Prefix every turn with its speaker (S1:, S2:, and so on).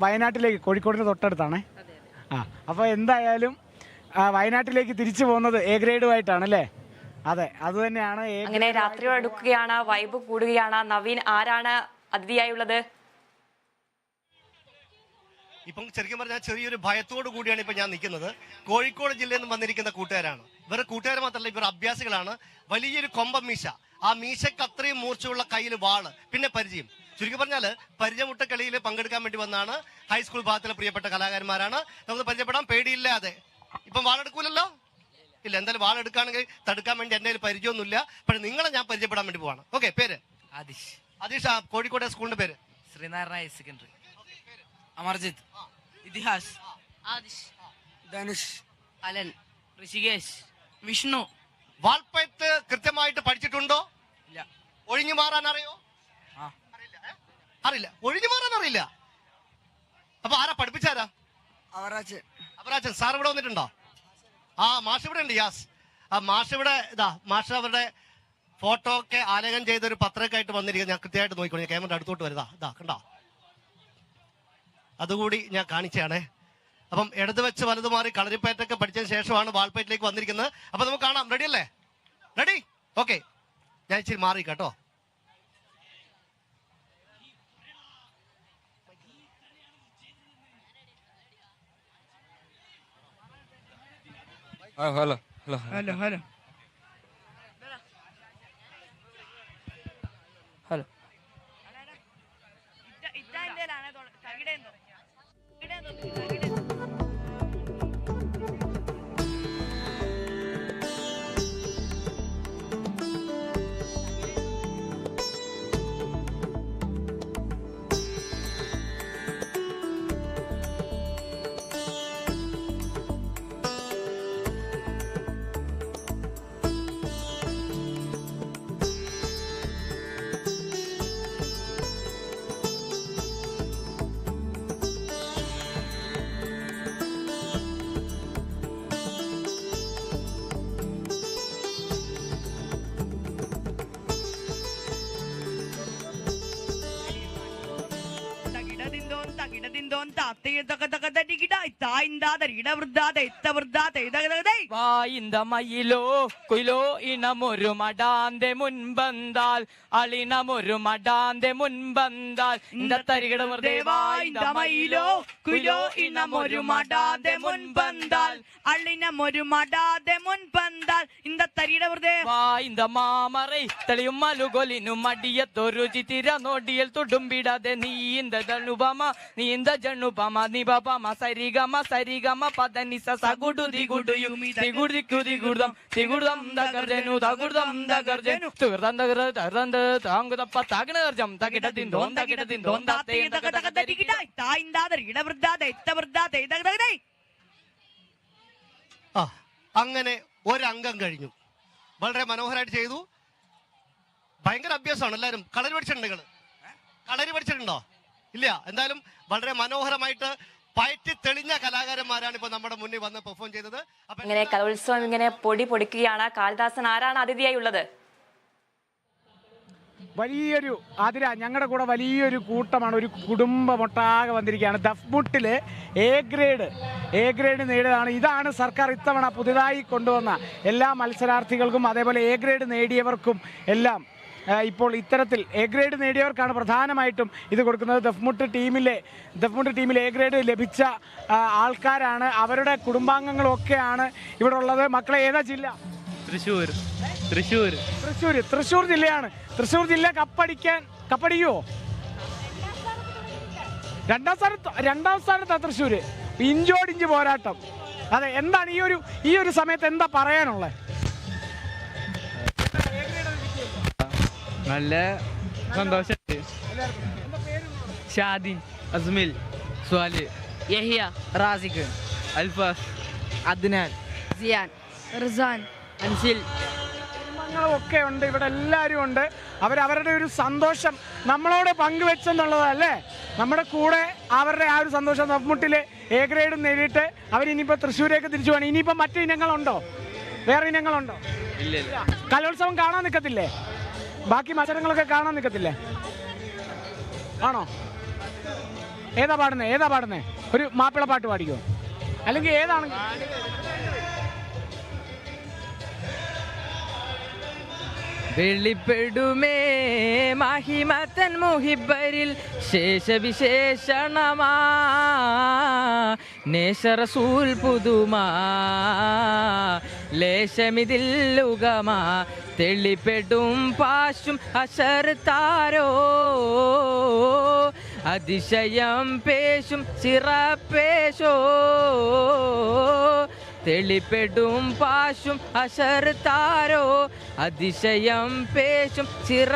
S1: വയനാട്ടിലേക്ക്, കോഴിക്കോടിന് തൊട്ടടുത്താണേ. അപ്പോൾ എന്തായാലും വയനാട്ടിലേക്ക് തിരിച്ചു പോകുന്നത് എ ഗ്രേഡുമായിട്ടാണ് അല്ലേ? അതെ, അത് തന്നെയാണ്.
S2: അങ്ങനെ രാത്രിയോട് അടുക്കുകയാണ്, വൈബ് കൂടുകയാണ്. നവീൻ, ആരാണ് അതിഥിയായുള്ളത്?
S3: ഇപ്പം ശരിക്കും പറഞ്ഞാൽ ചെറിയൊരു ഭയത്തോടു കൂടിയാണ് ഇപ്പം ഞാൻ നിൽക്കുന്നത്. കോഴിക്കോട് ജില്ലയിൽ നിന്ന് വന്നിരിക്കുന്ന കൂട്ടുകാരാണ്. ഇവരുടെ കൂട്ടുകാർ മാത്രമല്ല, ഇവർ അഭ്യാസികളാണ്. വലിയൊരു കൊമ്പം മീശ, ആ മീശക്ക് അത്രയും മൂർച്ചയുള്ള കയ്യിൽ വാള്, പിന്നെ പരിചയം. ചുരുക്കി പറഞ്ഞാൽ പരിചയമുട്ടക്കളിയിൽ പങ്കെടുക്കാൻ വേണ്ടി വന്നാണ്. ഹൈസ്കൂൾ ഭാഗത്തിലെ പ്രിയപ്പെട്ട കലാകാരന്മാരാണ്. നമുക്ക് പരിചയപ്പെടാം. പേടിയില്ലാതെ. ഇപ്പം വാളെടുക്കൂലല്ലോ? ഇല്ല. എന്തായാലും വാളെടുക്കുകയാണെങ്കിൽ തടുക്കാൻ വേണ്ടി എൻ്റെ കയ്യിൽ പരിചയമൊന്നുമില്ല. പക്ഷെ നിങ്ങളെ ഞാൻ പരിചയപ്പെടാൻ വേണ്ടി പോവാണ്. ഓക്കെ, പേര്?
S4: ആദിഷ്.
S3: ആദിഷ്. കോഴിക്കോട്ടെ സ്കൂളിന്റെ പേര്?
S4: Sreenarayana higher secondary. Amarjith. Ithihas.
S5: Adish.
S4: Dhanush.
S5: Alan. Rishikesh. Vishnu.
S3: വാൾപ്പയത്ത് കൃത്യമായിട്ട് പഠിച്ചിട്ടുണ്ടോ?
S4: ഇല്ല.
S3: ഒഴിഞ്ഞു മാറാൻ അറിയോ? അറിയില്ല. ഒഴിഞ്ഞു മാറാൻ അറിയില്ല. അപ്പൊ ആരാ പഠിപ്പിച്ചാരാ? അവറാച്ചൻ. സാർ ഇവിടെ വന്നിട്ടുണ്ടോ? ആ, മാഷ് ഇവിടെ ഉണ്ട്. യാസ്. ആ മാഷ് ഇവിടെ മാഷ് അവരുടെ ഫോട്ടോ ഒക്കെ ആലേഖനം ചെയ്തൊരു പത്രമൊക്കെ ആയിട്ട് വന്നിരിക്കുന്നത് ഞാൻ കൃത്യമായിട്ട് നോക്കിക്കോളൂ. ക്യാമറ അടുത്തോട്ട് വരുതാ. കണ്ടോ? അതുകൂടി ഞാൻ കാണിച്ചാണേ. അപ്പം ഇടത് വെച്ച് വലത് മാറി കളരിപ്പയറ്റൊക്കെ പഠിച്ചതിന് ശേഷമാണ് വാൾപ്പയറ്റിലേക്ക് വന്നിരിക്കുന്നത്. അപ്പൊ നമുക്ക് കാണാം. റെഡി അല്ലേ? റെഡി? ഓക്കെ. ഞാൻ ഇച്ചിരി മാറി കേട്ടോ.
S4: ഹലോ.
S6: വായിന്തമയിലോ കുയിലോ ഇണമൊരു മടാന്റെ മുൻപന്താൽ അളിണമൊരു മടാന്റെ മുൻപന്താൽ
S5: വായിന്തമയിലോ കുയിലോ ഇണമൊരു മടാതെ മുൻപന്താൽ അള്ളിനമൊരു മടാതെ മുൻപന്താൽ ഇന്ത തരിയുടെ വെറുതെ
S6: വായിന്ത മാമറൈ തെളിയും മലുകൊലിനും മടിയത്തൊരു ചിത്തിര നോടിയൽ തുടുമ്പിടാതെ നീന്ത ജണുപമ നീന്ത ജണുപമ നിപമ സരിഗമ സരിഗമ പദനിസ സഗുഡു ദിഗുഡുയുമി ദിഗുഡിക്കുദിഗുഡം ദിഗുഡം ദഗർജനു ദഗുഡം ദഗർജനു തുർദം ദഗർദം താങ്കുദപ്പ താഗനർജം തകിടതിന്തോം തകിടതിന്തോം താത്തേ
S5: തക തരികിടായി തായിന്താതരിയുടെ വൃദ്ധാതെ ഇത്ത വൃദ്ധാതെ ദഗദഗദൈ.
S3: അങ്ങനെ ഒരംഗം കഴിഞ്ഞു. വളരെ മനോഹരമായിട്ട് ചെയ്തു. ഭയങ്കര അഭ്യാസമാണ്. എല്ലാവരും കളരി പഠിച്ചിട്ടുണ്ട്. നിങ്ങൾ കളരി പഠിച്ചിട്ടുണ്ടോ? ഇല്ല. എന്തായാലും വളരെ മനോഹരമായിട്ട് പയറ്റി തെളിഞ്ഞ കലാകാരന്മാരാണ് ഇപ്പൊ നമ്മുടെ മുന്നിൽ വന്ന് പെർഫോം ചെയ്തത്.
S2: ഇങ്ങനെ കലോത്സവം ഇങ്ങനെ പൊടി പൊടിക്കുകയാണ്. കാളിദാസൻ, ആരാണ് അതിഥിയായി ഉള്ളത്?
S1: വലിയൊരു ആതിര, ഞങ്ങളുടെ കൂടെ വലിയൊരു കൂട്ടമാണ്, ഒരു കുടുംബമൊട്ടാകെ വന്നിരിക്കുകയാണ്. ദഫ്മുട്ടില് എ ഗ്രേഡ് നേടിയതാണ്. ഇതാണ് സർക്കാർ ഇത്തവണ പുതുതായി കൊണ്ടുവന്ന എല്ലാ മത്സരാർത്ഥികൾക്കും അതേപോലെ എ ഗ്രേഡ് നേടിയവർക്കും എല്ലാം ഇപ്പോൾ ഇത്തരത്തിൽ എ ഗ്രേഡ് നേടിയവർക്കാണ് പ്രധാനമായിട്ടും ഇത് കൊടുക്കുന്നത്. ദഫ്മുട്ട് ടീമിൽ എ ഗ്രേഡ് ലഭിച്ച ആൾക്കാരാണ്, അവരുടെ കുടുംബാംഗങ്ങളൊക്കെയാണ് ഇവിടെ ഉള്ളത്. മക്കളെ, ഏതാ ജില്ല? തൃശ്ശൂർ ജില്ലയാണ്. തൃശ്ശൂർ ജില്ല കപ്പടിക്കുമോ? രണ്ടാം സ്ഥാനത്താ തൃശ്ശൂര്. ഇഞ്ചോടിഞ്ച് പോരാട്ടം. അതെ, എന്താണ് ഈ ഒരു സമയത്ത് എന്താ പറയാനുള്ളത്?
S6: നല്ല സന്തോഷമുണ്ട്. ഷാദി, അസ്മിൽ, സ്വാലി,
S5: യഹിയ,
S6: റാസിഖ്, അൽഫാസ്, അദ്നാൻ,
S5: സിയാൻ, റിസാൻ,
S6: അൻസിൽ
S1: ഒക്കെ ഉണ്ട്. ഇവിടെ എല്ലാവരും ഉണ്ട്. അവരവരുടെ ഒരു സന്തോഷം നമ്മളോട് പങ്കുവെച്ചെന്നുള്ളതല്ലേ. നമ്മുടെ കൂടെ അവരുടെ ആ ഒരു സന്തോഷം. ദഫ്മുട്ടിൽ എ ഗ്രേഡും നേടിയിട്ട് അവരിനിയിപ്പോൾ തൃശ്ശൂരേക്ക് തിരിച്ചു പോകണം. ഇനിയിപ്പോൾ മറ്റു ഇനങ്ങളുണ്ടോ? വേറെ ഇനങ്ങളുണ്ടോ? കലോത്സവം കാണാൻ നിൽക്കത്തില്ലേ? ബാക്കി മത്സരങ്ങളൊക്കെ കാണാൻ നിൽക്കത്തില്ലേ? ആണോ? ഏതാ പാടുന്നേ ഒരു മാപ്പിള പാട്ട് പാടിക്കോ, അല്ലെങ്കിൽ ഏതാണ്?
S6: വെളിപ്പെടുമേ മഹിമത്തൻ മുഹിബരിൽ ശേഷവിശേഷണമാ നേശറസൂൽ പുതുമാ ലേശമിതില്ലുകമാ തെളിപ്പെടും പാശും അശർത്താരോ അതിശയം പേശും ചിറപ്പേശോ തെളിപ്പെടും പാശും അശർത്താരോ അതിശയം പേശും ചിറ